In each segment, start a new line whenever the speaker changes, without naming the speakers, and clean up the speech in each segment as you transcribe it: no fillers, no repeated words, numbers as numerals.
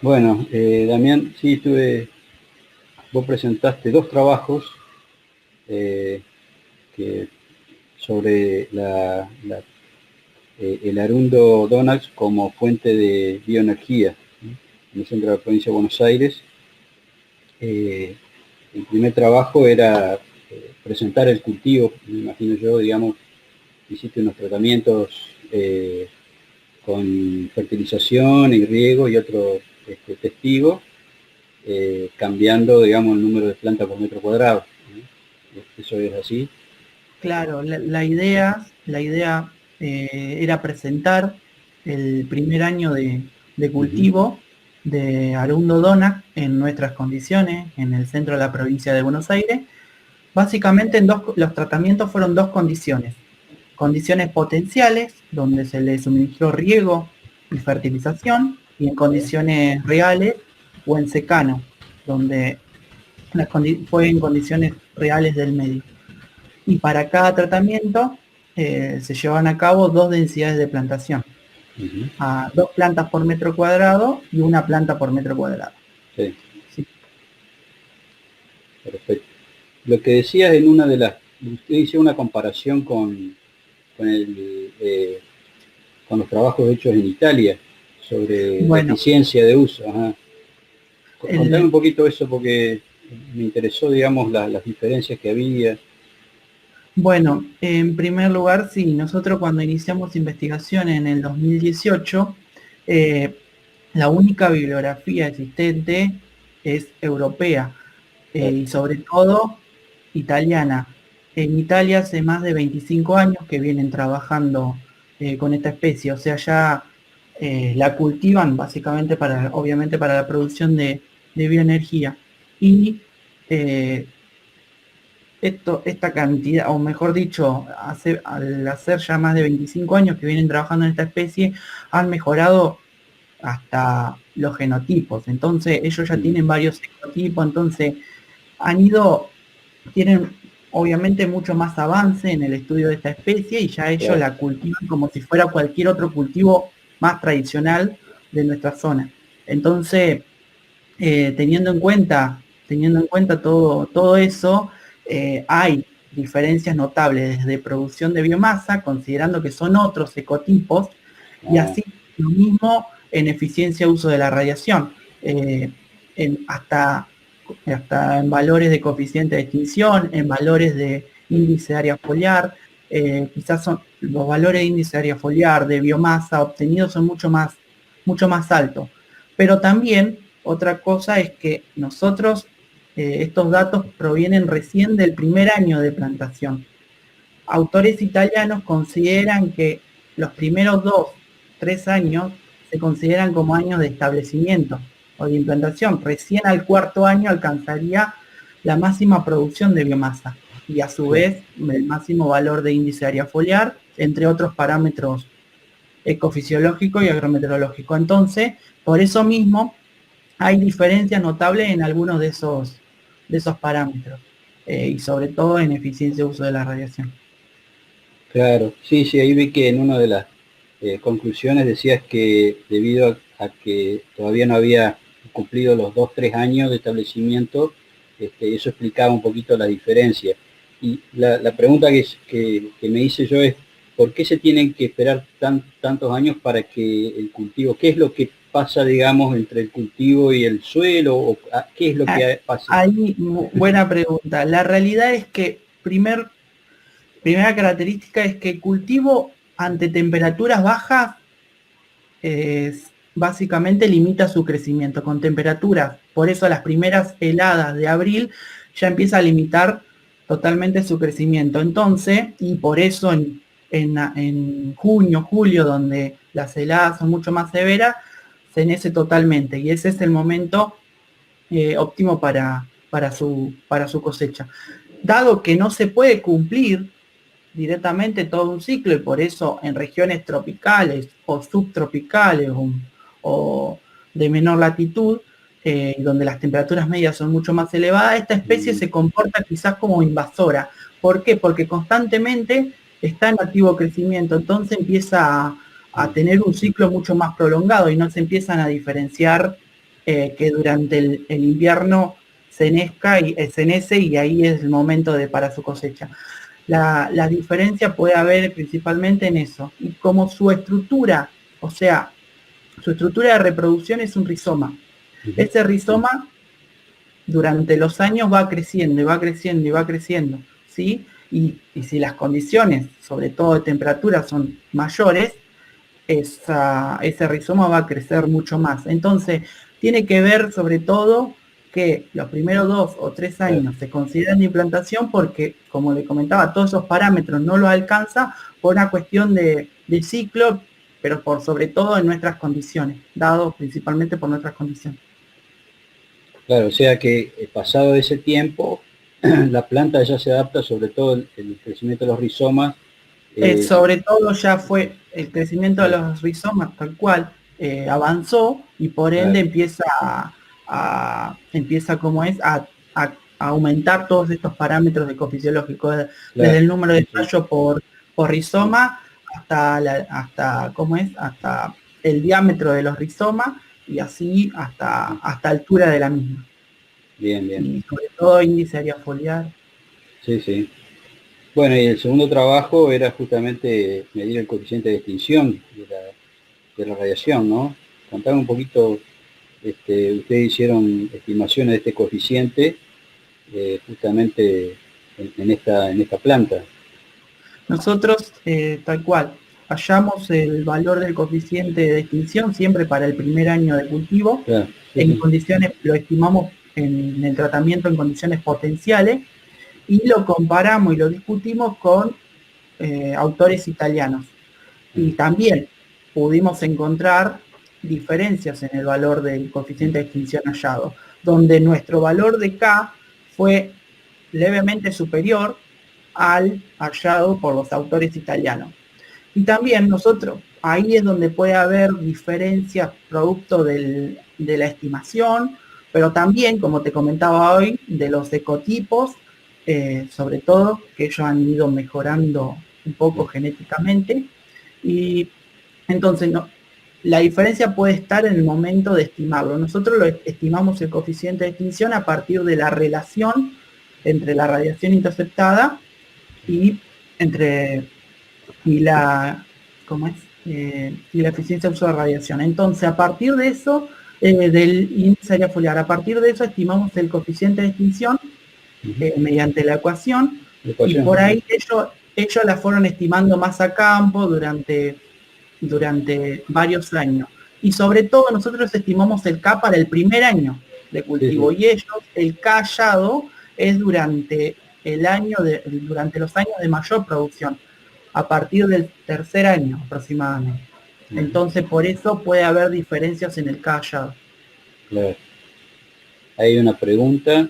Bueno, Damián, sí, vos presentaste dos trabajos eh, que, sobre el Arundo Donalds como fuente de bioenergía, ¿no? En el centro de la provincia de Buenos Aires. Eh, el primer trabajo era presentar el cultivo, me imagino yo, digamos, hiciste unos tratamientos con fertilización y riego y otro testigo, cambiando, digamos, el número de plantas por metro cuadrado, ¿no? Eso es así.
Claro, la idea era presentar el primer año de
Uh -huh.
cultivo de Arundo Donac en nuestras condiciones, en el centro de la provincia de Buenos Aires. Básicamente los tratamientos fueron dos condiciones. Condiciones potenciales, donde se le suministró riego y fertilización, y en condiciones reales o en secano, donde fue en condiciones reales del medio. Y para cada tratamiento se llevan a cabo dos densidades de plantación,
Uh -huh.
a 2 plantas por metro cuadrado y 1 planta por metro cuadrado.
Sí,
Sí.
perfecto. Lo que decías en una de las, usted hizo una comparación con, con los trabajos hechos en Italia sobre la
Bueno,
eficiencia de uso. Ajá. Contame un
el,
poquito eso porque me interesó, digamos, las diferencias que había.
bueno, en primer lugar, sí, nosotros cuando iniciamos investigación en el 2018, eh, la única bibliografía existente es europea,
Claro.
y sobre todo italiana. En Italia hace más de 25 años que vienen trabajando con esta especie, o sea, ya la cultivan básicamente obviamente para la producción de bioenergía. Y eh, esta cantidad, o mejor dicho, al hacer ya más de 25 años que vienen trabajando en esta especie, han mejorado hasta los genotipos. Entonces, ellos ya
Mm.
tienen varios genotipos, entonces han ido, tienen obviamente mucho más avance en el estudio de esta especie y ya ellos
Claro.
la cultivan como si fuera cualquier otro cultivo más tradicional de nuestra zona. Entonces, teniendo en cuenta todo eso, hay diferencias notables desde producción de biomasa, considerando que son otros ecotipos, y
Ah,
así lo mismo en eficiencia de uso de la radiación, eh, hasta en valores de coeficiente de extinción, en valores de índice de área foliar. Quizás son los valores de índice de área foliar, de biomasa obtenidos son mucho más altos. Pero también otra cosa es que nosotros, estos datos provienen recién del primer año de plantación. Autores italianos consideran que los primeros 2, 3 años se consideran como años de establecimiento o de implantación. Recién al cuarto año alcanzaría la máxima producción de biomasa y a su
claro.
vez el máximo valor de índice de área foliar, entre otros parámetros ecofisiológicos y agrometeorológicos. Entonces, por eso mismo, hay diferencias notables en algunos de esos parámetros, y sobre todo en eficiencia de uso de la radiación.
Claro, sí, sí, ahí vi que en una de las conclusiones decías que debido a que todavía no había cumplido los 2, 3 años de establecimiento, eso explicaba un poquito la diferencia. Y la pregunta que me hice yo es, ¿por qué se tienen que esperar tantos años para que el cultivo, qué es lo que pasa, digamos, entre el cultivo y el suelo, o qué es lo
Ah,
que pasa?
Ahí, buena pregunta. La realidad es que primera característica es que el cultivo ante temperaturas bajas básicamente limita su crecimiento con temperaturas. Por eso las primeras heladas de abril ya empieza a limitar totalmente su crecimiento. Entonces, y por eso en junio, julio, donde las heladas son mucho más severas, se nece totalmente. Y ese es el momento óptimo para su cosecha. Dado que no se puede cumplir directamente todo un ciclo y por eso en regiones tropicales o subtropicales o de menor latitud, donde las temperaturas medias son mucho más elevadas, esta especie
Mm,
se comporta quizás como invasora. ¿Por qué? Porque constantemente está en activo crecimiento, entonces empieza a
mm,
tener un ciclo mucho más prolongado y no se empiezan a diferenciar que durante el invierno cenece y ahí es el momento para su cosecha. La diferencia puede haber principalmente en eso. Y como su estructura, o sea, su estructura de reproducción es un rizoma. Ese rizoma durante los años va creciendo y va creciendo y va creciendo, ¿sí? Y si las condiciones, sobre todo de temperatura, son mayores, ese rizoma va a crecer mucho más. Entonces, tiene que ver sobre todo que los primeros 2 o 3 años se consideran de implantación porque, como le comentaba, todos esos parámetros no los alcanza por una cuestión de ciclo, pero por sobre todo en nuestras condiciones, dados principalmente por nuestras condiciones.
Claro, o sea que pasado ese tiempo, la planta ya se adapta, sobre todo el crecimiento de los rizomas.
Sobre todo ya fue el crecimiento de los rizomas tal cual, avanzó y por ende empieza a aumentar todos estos parámetros ecofisiológicos, desde el número de tallo por rizoma hasta el diámetro de los rizomas y así hasta altura de la misma.
Bien, bien.
Y sobre todo índice área foliar.
Sí, sí. Bueno, y el segundo trabajo era justamente medir el coeficiente de extinción de la radiación, ¿no? Contame un poquito, ustedes hicieron estimaciones de este coeficiente justamente en esta planta.
Nosotros, tal cual, hallamos el valor del coeficiente de extinción siempre para el primer año de cultivo.
Claro, sí,
en condiciones, lo estimamos en el tratamiento en condiciones potenciales y lo comparamos y lo discutimos con autores italianos. Y también pudimos encontrar diferencias en el valor del coeficiente de extinción hallado, donde nuestro valor de K fue levemente superior al hallado por los autores italianos. Y también nosotros, ahí es donde puede haber diferencias producto de la estimación, pero también, como te comentaba hoy, de los ecotipos, sobre todo, que ellos han ido mejorando un poco genéticamente. Y entonces, la diferencia puede estar en el momento de estimarlo. Nosotros lo estimamos el coeficiente de extinción a partir de la relación entre la radiación interceptada y la eficiencia de uso de radiación. Entonces, a partir de eso, del índice área foliar, a partir de eso estimamos el coeficiente de extinción mediante la ecuación, y por ahí ellos la fueron estimando más a campo durante varios años. Y sobre todo nosotros estimamos el K para el primer año de cultivo, y ellos, el K hallado es durante los años de mayor producción, a partir del tercer año aproximadamente. Entonces, por eso puede haber diferencias en el K hallado.
Claro. Hay una pregunta,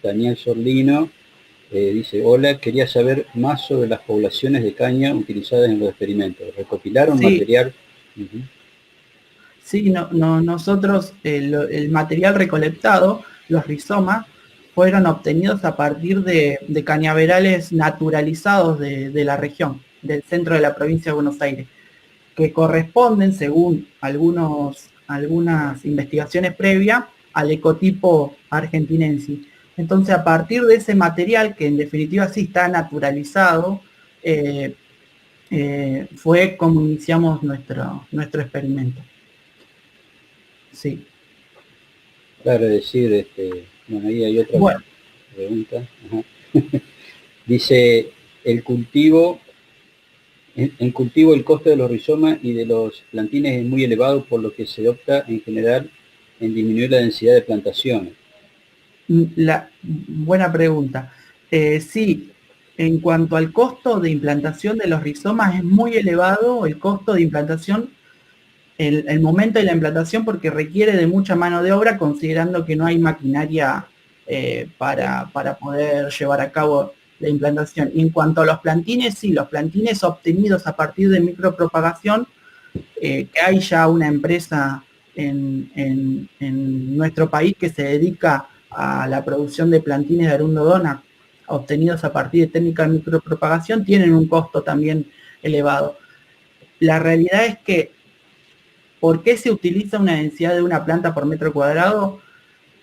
Daniel Sorlino dice: hola, quería saber más sobre las poblaciones de caña utilizadas en los experimentos. ¿Recopilaron material?
Sí, nosotros el material recolectado, los rizomas, fueron obtenidos a partir de cañaverales naturalizados de la región, del centro de la provincia de Buenos Aires, que corresponden, según algunas investigaciones previas, al ecotipo argentinensis. Entonces, a partir de ese material, que en definitiva sí está naturalizado, fue como iniciamos nuestro experimento. Sí.
Claro, decir, bueno, ahí hay otra pregunta. Dice, en cultivo el costo de los rizomas y de los plantines es muy elevado, por lo que se opta en general en disminuir la densidad de plantaciones.
Buena pregunta. Sí, en cuanto al costo de implantación de los rizomas, es muy elevado el costo de implantación, el momento de la implantación, porque requiere de mucha mano de obra, considerando que no hay maquinaria para poder llevar a cabo la implantación. Y en cuanto a los plantines, sí, los plantines obtenidos a partir de micropropagación, que hay ya una empresa en nuestro país que se dedica a la producción de plantines de Arundodona, obtenidos a partir de técnicas de micropropagación, tienen un costo también elevado. La realidad es que ¿Por qué se utiliza una densidad de una planta por metro cuadrado?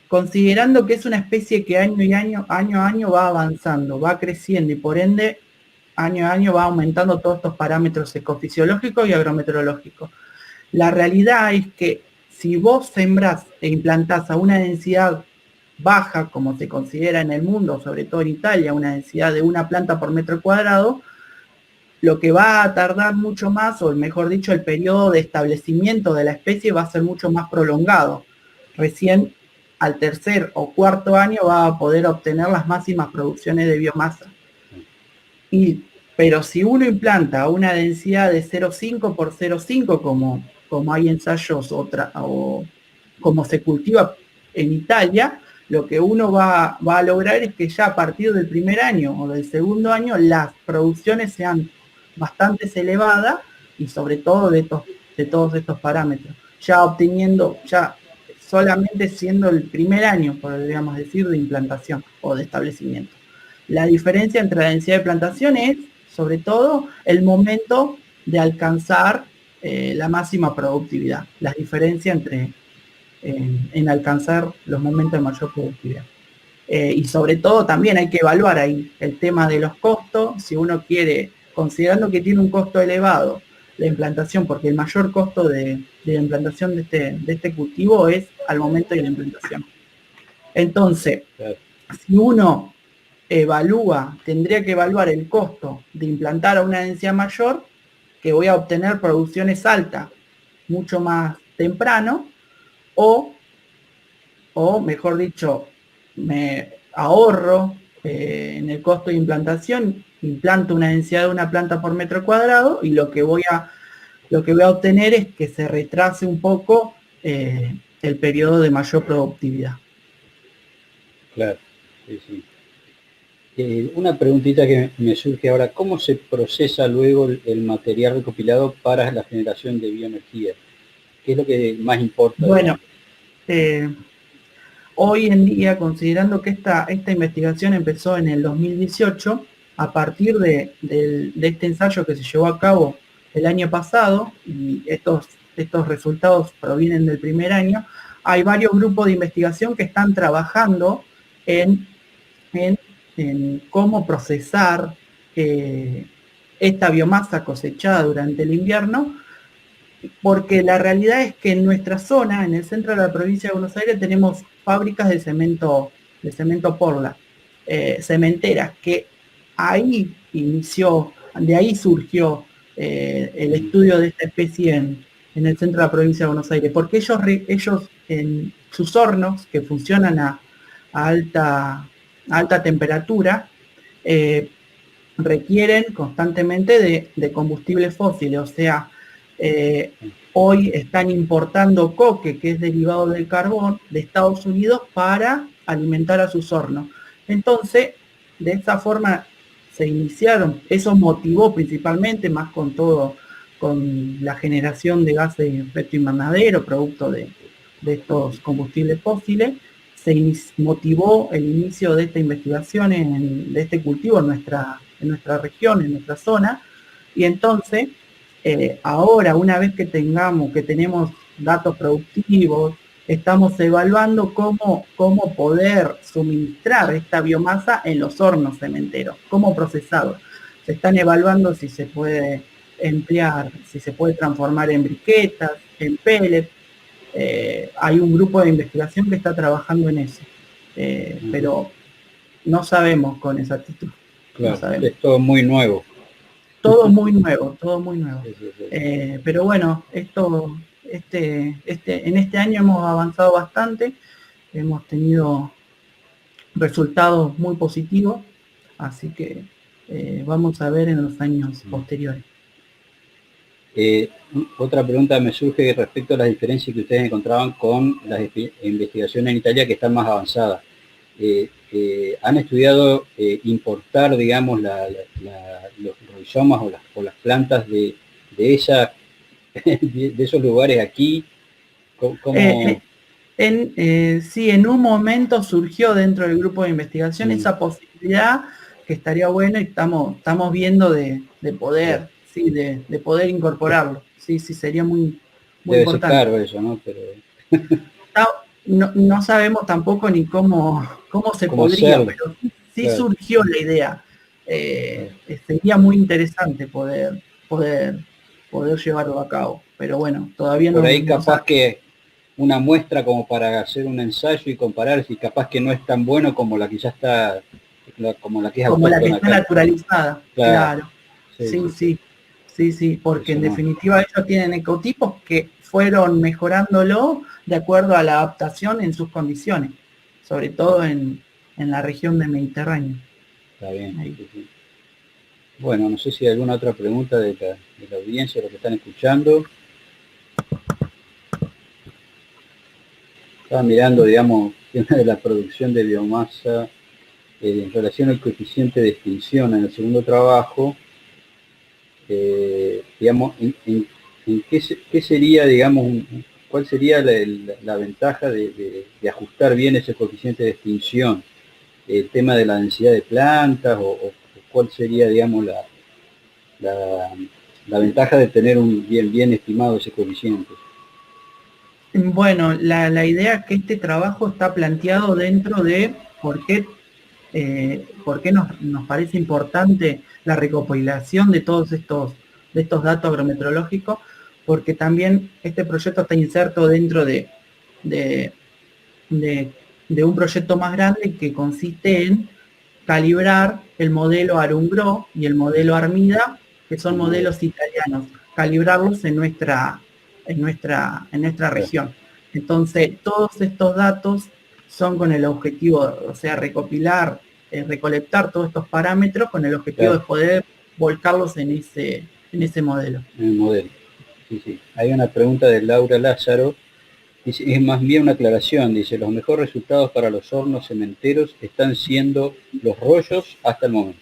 Considerando que es una especie que año a año va avanzando, va creciendo y por ende año a año va aumentando todos estos parámetros ecofisiológicos y agrometeorológicos. La realidad es que si vos sembrás e implantás a una densidad baja, como se considera en el mundo, sobre todo en Italia, una densidad de una planta por metro cuadrado, lo que va a tardar mucho más, o mejor dicho, el periodo de establecimiento de la especie va a ser mucho más prolongado. Recién al tercer o cuarto año va a poder obtener las máximas producciones de biomasa. Pero si uno implanta una densidad de 0,5 por 0,5, como hay ensayos o como se cultiva en Italia, lo que uno va a lograr es que ya a partir del primer año o del segundo año las producciones sean bastante elevadas y sobre todo de todos estos parámetros, ya obteniendo, ya solamente siendo el primer año, podríamos decir, de implantación o de establecimiento. La diferencia entre la densidad de plantación es, sobre todo, el momento de alcanzar la máxima productividad, la diferencia entre en alcanzar los momentos de mayor productividad. Y sobre todo también hay que evaluar ahí el tema de los costos, si uno quiere, considerando que tiene un costo elevado la implantación, porque el mayor costo de la implantación de este cultivo es al momento de la implantación. Entonces, si uno tendría que evaluar el costo de implantar a una densidad mayor, que voy a obtener producciones altas mucho más temprano, o mejor dicho, me ahorro en el costo de implantación, implanto una densidad de una planta por metro cuadrado y lo que voy a obtener es que se retrase un poco el periodo de mayor productividad.
Claro, sí, sí. Una preguntita que me surge ahora, ¿cómo se procesa luego el material recopilado para la generación de bioenergía? ¿Qué es lo que más importa?
Bueno, hoy en día, considerando que esta investigación empezó en el 2018, a partir de este ensayo que se llevó a cabo el año pasado, y estos resultados provienen del primer año, hay varios grupos de investigación que están trabajando en cómo procesar esta biomasa cosechada durante el invierno, porque la realidad es que en nuestra zona, en el centro de la provincia de Buenos Aires, tenemos fábricas de cemento Portland, cementeras, que de ahí surgió el estudio de esta especie en el centro de la provincia de Buenos Aires, porque ellos en sus hornos, que funcionan a alta temperatura, requieren constantemente de combustibles fósiles, o sea, hoy están importando coque, que es derivado del carbón, de Estados Unidos para alimentar a sus hornos. Entonces, de esta forma se iniciaron, eso motivó principalmente, más con la generación de gases de efecto invernadero, producto de estos combustibles fósiles, se motivó el inicio de esta investigación, de este cultivo en nuestra región, en nuestra zona, y entonces, ahora, una vez que tenemos datos productivos, estamos evaluando cómo poder suministrar esta biomasa en los hornos cementeros, cómo procesarlo. Se están evaluando si se puede emplear, si se puede transformar en briquetas, en pellets. Hay un grupo de investigación que está trabajando en eso, pero no sabemos con exactitud.
Claro,
no sabemos.
Es todo muy nuevo.
Todo muy nuevo, todo muy nuevo.
Sí.
Pero bueno, en este año hemos avanzado bastante, hemos tenido resultados muy positivos, así que vamos a ver en los años posteriores.
Otra pregunta me surge respecto a las diferencias que ustedes encontraban con las investigaciones en Italia, que están más avanzadas. ¿Han estudiado importar, digamos, los rizomas o las plantas de esos lugares aquí?
Sí, en un momento surgió dentro del grupo de investigación esa posibilidad, que estaría bueno, y estamos viendo de poder, sí, de poder incorporarlo. Sí, sería muy, muy
Debe ser
importante.
caro eso, ¿no? Pero
No sabemos tampoco ni cómo se
cómo
podría,
hacerlo,
pero sí
claro.
surgió la idea. Sería muy interesante poder llevarlo a cabo, pero bueno, todavía
Por
no,
ahí
no
capaz
sabemos.
que una muestra como para hacer un ensayo y comparar si capaz que no es tan bueno como la que ya está, como la que es
Como la que
autóctona
está
acá.
naturalizada,
Claro,
claro.
sí,
Sí,
sí, sí.
sí, sí, sí, porque
Eso
en
no.
definitiva ellos tienen ecotipos que fueron mejorándolo de acuerdo a la adaptación en sus condiciones, sobre todo en la región del Mediterráneo.
Está bien.
Ahí.
Sí, sí. Bueno, no sé si hay alguna otra pregunta de la audiencia, de los que están escuchando. Estaba mirando, digamos, el tema de la producción de biomasa en relación al coeficiente de extinción en el segundo trabajo. Digamos, en qué sería, digamos, cuál sería la ventaja de ajustar bien ese coeficiente de extinción, el tema de la densidad de plantas o cuál sería, digamos, la, la ventaja de tener un bien estimado ese coeficiente.
Bueno, la idea es que este trabajo está planteado dentro de por qué nos parece importante la recopilación de estos datos agrometeorológicos, porque también este proyecto está inserto dentro de, de- de un proyecto más grande que consiste en calibrar el modelo Arungro y el modelo Armida, que son
El modelo.
modelos italianos, calibrarlos en nuestra
Claro,
región. Entonces, todos estos datos son con el objetivo, o sea, recolectar todos estos parámetros con el objetivo
claro,
de poder volcarlos en ese modelo.
en el modelo. Sí, sí. Hay una pregunta de Laura Lázaro. Dice, es más bien una aclaración. Dice, los mejores resultados para los hornos cementeros están siendo los rollos hasta el momento.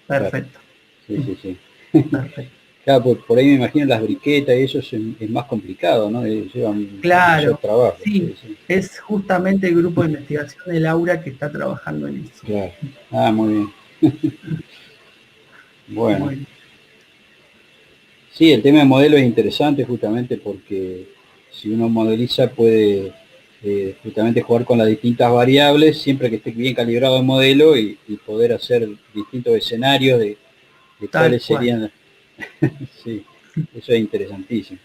Claro,
Perfecto,
sí, sí, sí.
perfecto.
Claro, por ahí me imagino las briquetas y eso es más complicado, ¿no? Llevan mayor
Claro,
trabajo.
sí,
Sí, sí.
es justamente el grupo de investigación de Laura que está trabajando en eso.
Claro. Ah, muy bien. Bueno.
Bueno,
Sí, el tema de modelo es interesante justamente porque si uno modeliza puede justamente jugar con las distintas variables siempre que esté bien calibrado el modelo y poder hacer distintos escenarios de
tal
cuáles
cual.
serían. Sí, eso es interesantísimo.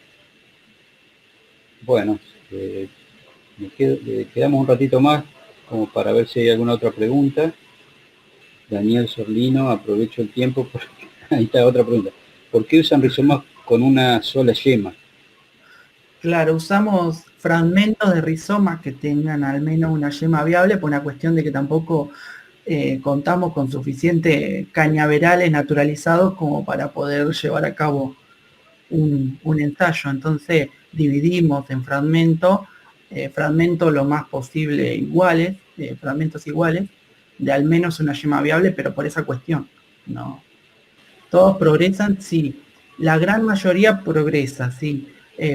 Bueno, eh, quedamos un ratito más como para ver si hay alguna otra pregunta. Daniel Sorlino, aprovecho el tiempo, ahí está otra pregunta. ¿Por qué usan rizomas con una sola yema?
Claro, usamos fragmentos de rizomas que tengan al menos una yema viable por una cuestión de que tampoco contamos con suficiente cañaverales naturalizados como para poder llevar a cabo un ensayo. Entonces dividimos en fragmentos lo más posible iguales, fragmentos iguales, de al menos una yema viable, pero por esa cuestión. No, todos progresan, sí. La gran mayoría progresa, sí.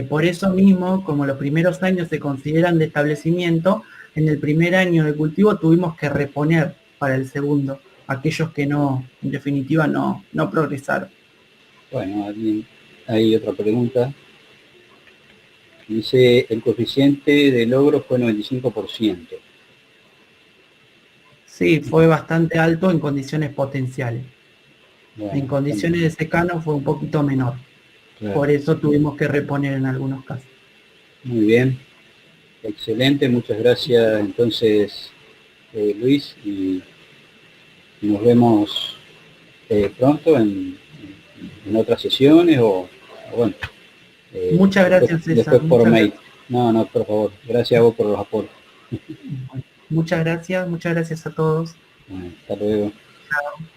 Por eso mismo, como los primeros años se consideran de establecimiento, en el primer año de cultivo tuvimos que reponer para el segundo, aquellos que no, en definitiva, no progresaron.
Bueno, hay otra pregunta. Dice, el coeficiente de logro fue 95%.
Sí, fue bastante alto en condiciones potenciales. En
Bueno,
condiciones de secano fue un poquito menor.
claro.
Por eso tuvimos que reponer en algunos casos.
Muy bien, excelente, muchas gracias entonces Luis y nos vemos pronto en otras sesiones o bueno,
Muchas
después,
gracias, César.
después por
Muchas
mail.
gracias.
No, no, por favor, gracias a vos por los aportes.
Bueno, muchas gracias a todos.
Bueno, hasta luego.
Chao.